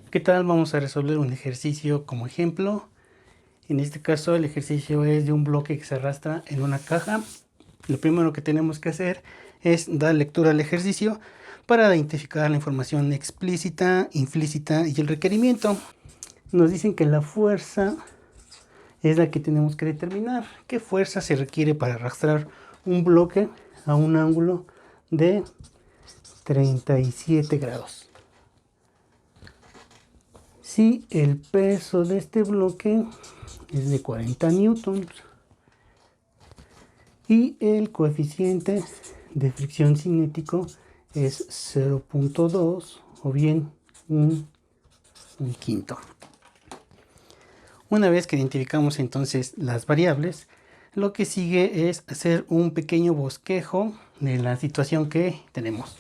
¿Qué tal? Vamos a resolver un ejercicio como ejemplo. En este caso el ejercicio es de un bloque que se arrastra en una caja. Lo primero que tenemos que hacer es dar lectura al ejercicio para identificar la información explícita, implícita y el requerimiento. Nos dicen que la fuerza es la que tenemos que determinar. ¿Qué fuerza se requiere para arrastrar un bloque a un ángulo de 37 grados? Si el peso de este bloque es de 40 newtons y el coeficiente de fricción cinético es 0.2 o bien un quinto. Una vez que identificamos entonces las variables, lo que sigue es hacer un pequeño bosquejo de la situación que tenemos.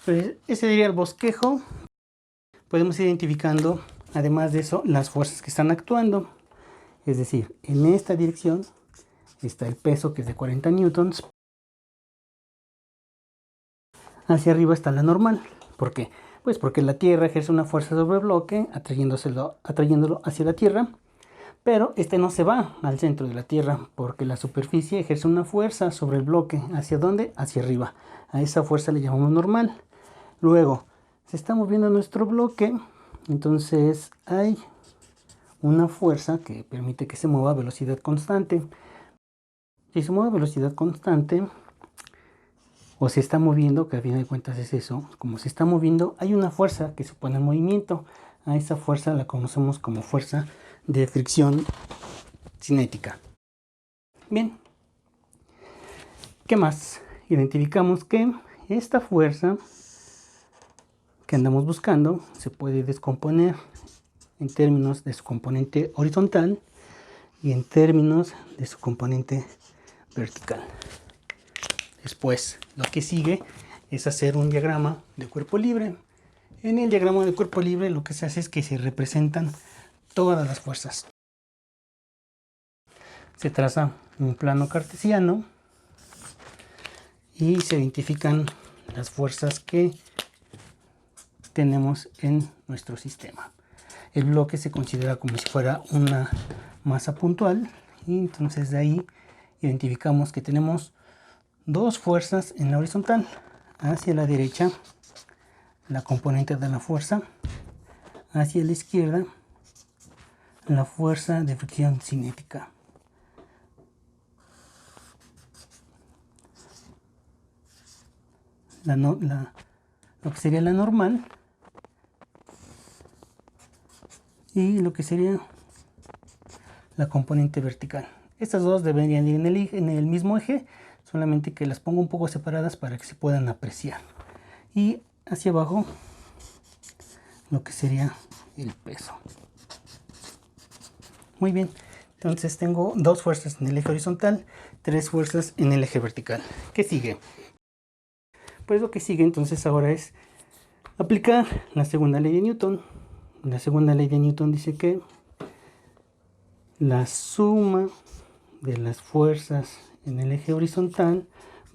Pues ese sería el bosquejo. Podemos ir identificando, además de eso, las fuerzas que están actuando. Es decir, en esta dirección está el peso, que es de 40 newtons. Hacia arriba está la normal. ¿Por qué? Pues porque la Tierra ejerce una fuerza sobre el bloque, atrayéndolo hacia la Tierra. Pero este no se va al centro de la Tierra, porque la superficie ejerce una fuerza sobre el bloque. ¿Hacia dónde? Hacia arriba. A esa fuerza le llamamos normal. Luego, se está moviendo nuestro bloque, entonces hay una fuerza que permite que se mueva a velocidad constante. Si se mueve a velocidad constante, o se está moviendo, que a fin de cuentas es eso, como se está moviendo, hay una fuerza que se pone en movimiento. A esa fuerza la conocemos como fuerza de fricción cinética. Bien, ¿qué más? Identificamos que esta fuerza que andamos buscando se puede descomponer en términos de su componente horizontal y en términos de su componente vertical. Después, lo que sigue es hacer un diagrama de cuerpo libre. En el diagrama de cuerpo libre lo que se hace es que se representan todas las fuerzas. Se traza un plano cartesiano y se identifican las fuerzas que tenemos en nuestro sistema. El bloque se considera como si fuera una masa puntual y entonces de ahí identificamos que tenemos dos fuerzas en la horizontal. Hacia la derecha, la componente de la fuerza; hacia la izquierda, la fuerza de fricción cinética. Lo que sería la normal y lo que sería la componente vertical. Estas dos deberían ir en el mismo eje, solamente que las pongo un poco separadas para que se puedan apreciar. Y hacia abajo, lo que sería el peso. Muy bien, entonces tengo dos fuerzas en el eje horizontal, tres fuerzas en el eje vertical. ¿Qué sigue? Pues lo que sigue entonces ahora es aplicar la segunda ley de Newton. La segunda ley de Newton dice que la suma de las fuerzas en el eje horizontal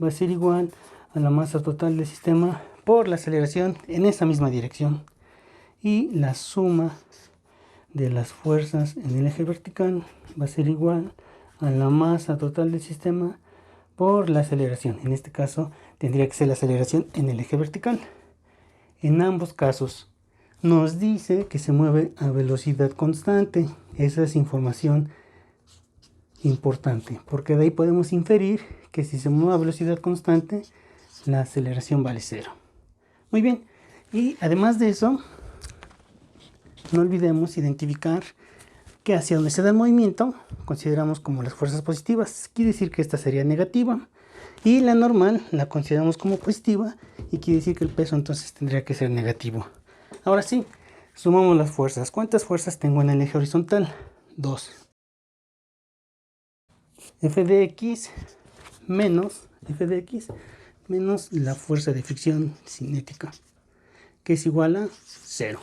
va a ser igual a la masa total del sistema por la aceleración en esa misma dirección, y la suma de las fuerzas en el eje vertical va a ser igual a la masa total del sistema por la aceleración. En este caso tendría que ser la aceleración en el eje vertical. En ambos casos nos dice que se mueve a velocidad constante. Esa es información importante, porque de ahí podemos inferir que si se mueve a velocidad constante, la aceleración vale 0. Muy bien, y además de eso, no olvidemos identificar que hacia donde se da el movimiento consideramos como las fuerzas positivas. Quiere decir que esta sería negativa, y la normal la consideramos como positiva, y quiere decir que el peso entonces tendría que ser negativo. Ahora sí, sumamos las fuerzas. ¿Cuántas fuerzas tengo en el eje horizontal? 2. F de x menos f de x menos la fuerza de fricción cinética, que es igual a 0,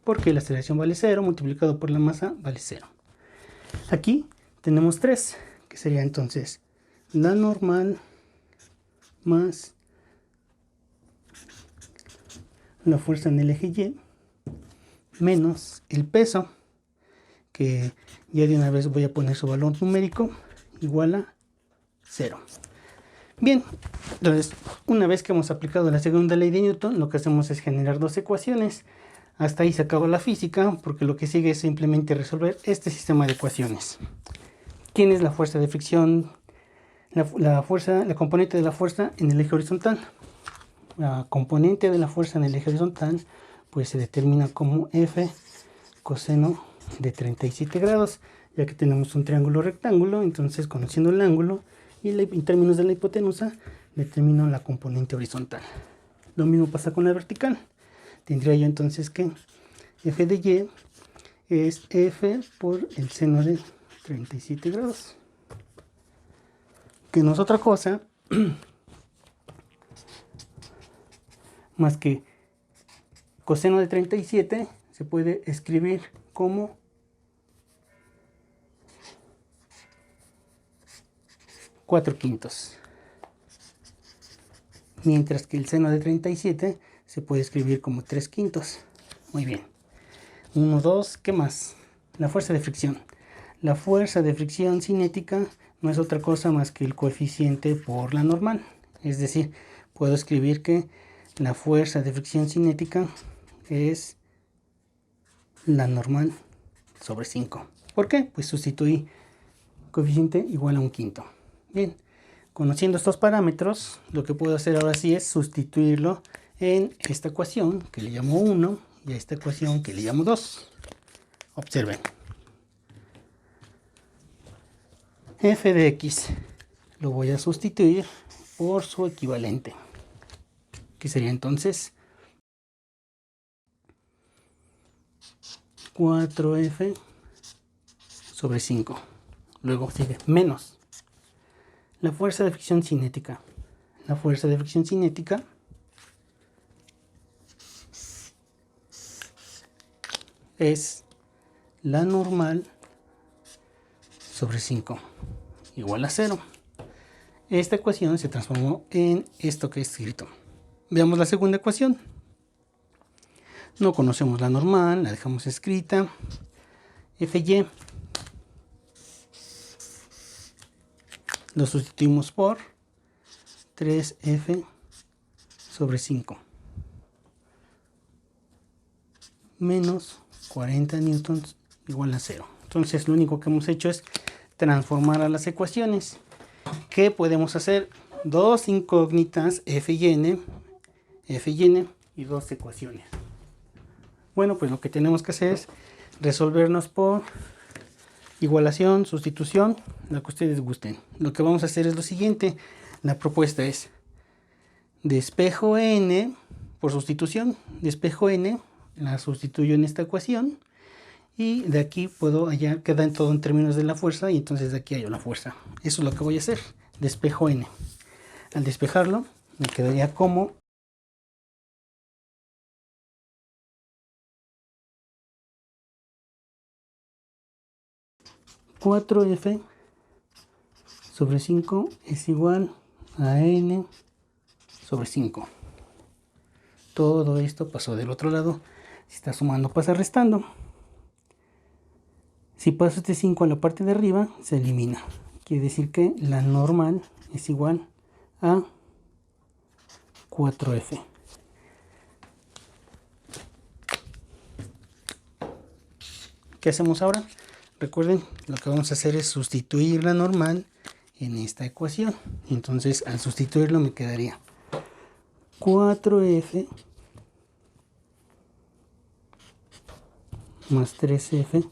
porque la aceleración vale 0 multiplicado por la masa vale 0. Aquí tenemos 3, que sería entonces la normal más la fuerza en el eje Y menos el peso, que ya de una vez voy a poner su valor numérico, igual a 0. Bien, entonces una vez que hemos aplicado la segunda ley de Newton, lo que hacemos es generar dos ecuaciones. Hasta ahí se acabó la física, porque lo que sigue es simplemente resolver este sistema de ecuaciones. ¿Quién es la fuerza de fricción? La componente de la fuerza en el eje horizontal. La componente de la fuerza en el eje horizontal pues se determina como F coseno de 37 grados, ya que tenemos un triángulo rectángulo. Entonces, conociendo el ángulo y en términos de la hipotenusa, determino la componente horizontal. Lo mismo pasa con la vertical. Tendría yo entonces que F de Y es F por el seno de 37 grados, que no es otra cosa más que coseno de 37 se puede escribir como 4/5, mientras que el seno de 37 se puede escribir como 3/5. Muy bien. 1, 2, ¿qué más? La fuerza de fricción. La fuerza de fricción cinética no es otra cosa más que el coeficiente por la normal. Es decir, puedo escribir que la fuerza de fricción cinética es la normal sobre 5. ¿Por qué? Pues sustituí coeficiente igual a 1/5. Bien, conociendo estos parámetros, lo que puedo hacer ahora sí es sustituirlo en esta ecuación que le llamo 1 y a esta ecuación que le llamo 2. Observen. F de X lo voy a sustituir por su equivalente, que sería entonces 4F sobre 5. Luego sigue menos la fuerza de fricción cinética. La fuerza de fricción cinética es la normal sobre 5 igual a 0. Esta ecuación se transformó en esto que he escrito. Veamos la segunda ecuación. No conocemos la normal, la dejamos escrita. Fy lo sustituimos por 3F sobre 5 menos 40 newtons igual a 0. Entonces lo único que hemos hecho es transformar a las ecuaciones. ¿Qué podemos hacer? Dos incógnitas F y N y dos ecuaciones. Bueno, pues lo que tenemos que hacer es resolvernos por igualación, sustitución, lo que ustedes gusten. Lo que vamos a hacer es lo siguiente. La propuesta es despejo N por sustitución. Despejo N, la sustituyo en esta ecuación. Y de aquí puedo hallar, queda en todo en términos de la fuerza, y entonces de aquí hallo la fuerza. Eso es lo que voy a hacer. Despejo N. Al despejarlo, me quedaría como 4F sobre 5 es igual a N sobre 5. Todo esto pasó del otro lado. Si está sumando, pasa restando. Si paso este 5 a la parte de arriba, se elimina. Quiere decir que la normal es igual a 4F. ¿Qué hacemos ahora? Recuerden, lo que vamos a hacer es sustituir la normal en esta ecuación. Entonces, al sustituirlo me quedaría 4F más 3F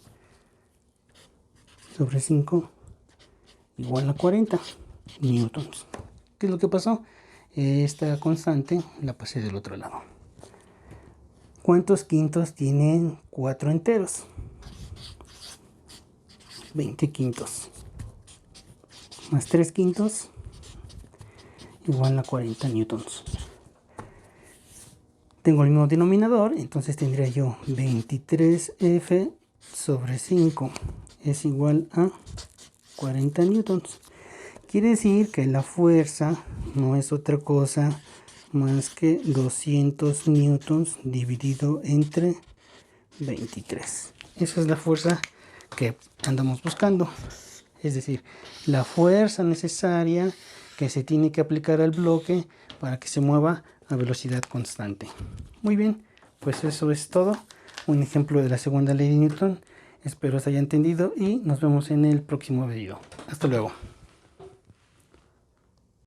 sobre 5 igual a 40 newtons. ¿Qué es lo que pasó? Esta constante la pasé del otro lado. ¿Cuántos quintos tienen 4 enteros? 20 quintos. Más 3 quintos igual a 40 newtons. Tengo el mismo denominador, entonces tendría yo 23F sobre 5 es igual a 40 newtons. Quiere decir que la fuerza no es otra cosa más que 200 newtons dividido entre 23. Esa es la fuerza que andamos buscando. Es decir, la fuerza necesaria que se tiene que aplicar al bloque para que se mueva a velocidad constante. Muy bien, pues eso es todo. Un ejemplo de la segunda ley de Newton. Espero se haya entendido y nos vemos en el próximo video. Hasta luego.